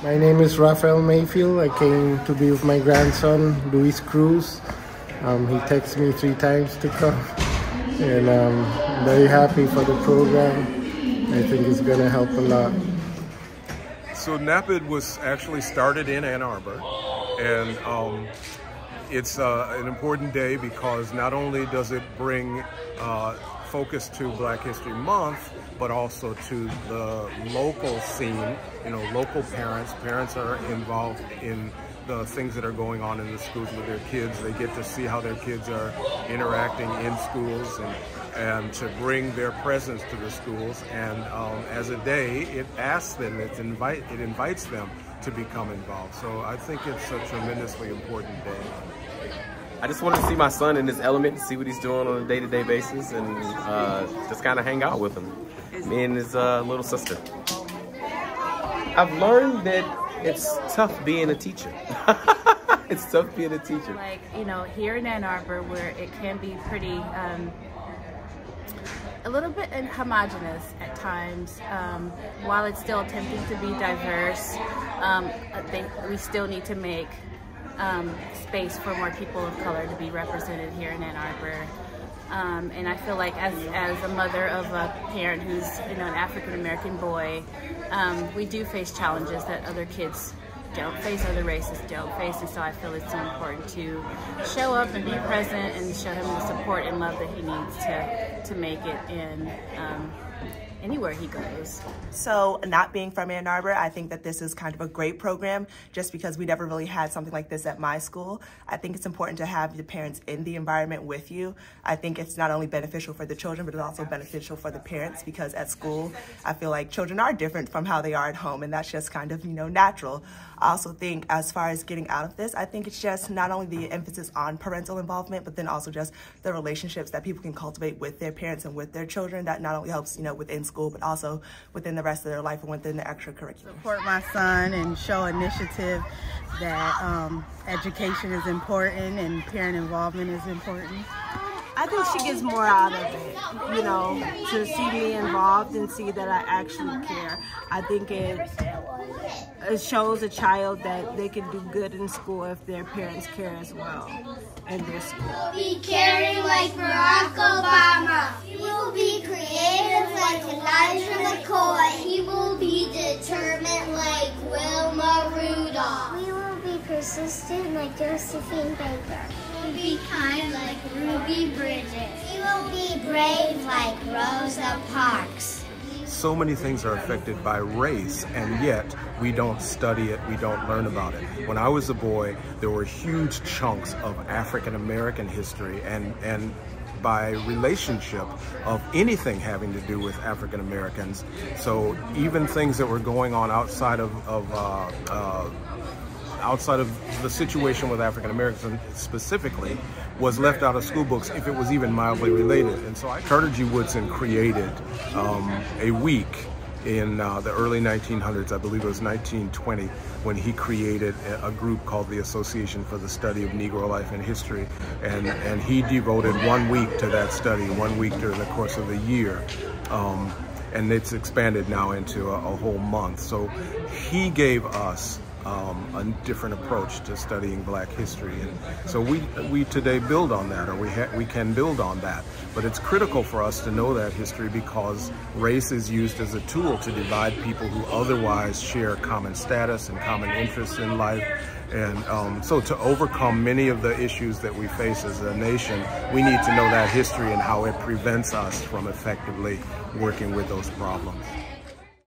My name is RAFAEL Mayfield. I came to be with my grandson, CRUZ. He texted me 3 times to come, and I'm very happy for the program. I think it's going to help a lot. So Naapid was actually started in Ann Arbor, and it's an important day because not only does it bring focus to Black History Month, but also to the local scene. You know, local parents are involved in the things that are going on in the schools with their kids. They get to see how their kids are interacting in schools, and to bring their presence to the schools. And as a day, it asks them, it invites them to become involved. So I think it's a tremendously important day. I just wanted to see my son in his element, see what he's doing on a day-to-day basis, and just kind of hang out with him, me and his little sister. I've learned that it's tough being a teacher. It's tough being a teacher. Like, you know, here in Ann Arbor, where it can be pretty, a little bit homogenous at times, while it's still attempting to be diverse, we still need to make space for more people of color to be represented here in Ann Arbor. And I feel like as a mother of a parent who's, you know, an African-American boy, we do face challenges that other kids don't face, other races don't face, and so I feel it's so important to show up and be present and show him the support and love that he needs to make it in anywhere he goes. So not being from Ann Arbor, I think that this is kind of a great program just because we never really had something like this at my school. I think it's important to have the parents in the environment with you. I think it's not only beneficial for the children, but it's also beneficial for the parents, because at school, I feel like children are different from how they are at home, and that's just kind of, you know, natural. I also think as far as getting out of this, I think it's just not only the emphasis on parental involvement, but then also just the relationships that people can cultivate with their parents and with their children. That not only helps, you know, within school, but also within the rest of their life and within the extracurricular. Support my son and show initiative that education is important and parent involvement is important. I think she gets more out of it, you know, to see me involved and see that I actually care. I think it shows a child that they can do good in school if their parents care as well in their school. Be caring like Barack Obama. He will be creative like Elijah McCoy. He will be determined like Wilma Rudolph. We will be persistent like Josephine Baker. We will be kind like Ruby Bridges. We will be brave like Rosa Parks. So many things are affected by race, and yet we don't study it, we don't learn about it. When I was a boy, there were huge chunks of African American history and by relationship of anything having to do with African Americans. So even things that were going on outside of the situation with African Americans specifically was left out of school books if it was even mildly related. And so Carter G. Woodson created a week in the early 1900s, I believe it was 1920, when he created a group called the Association for the Study of Negro Life and History. And he devoted 1 week to that study, 1 week during the course of the year. And it's expanded now into a whole month. So he gave us a different approach to studying Black history, and so we today build on that, or we can build on that. But it's critical for us to know that history, because race is used as a tool to divide people who otherwise share common status and common interests in life. And so to overcome many of the issues that we face as a nation, we need to know that history and how it prevents us from effectively working with those problems.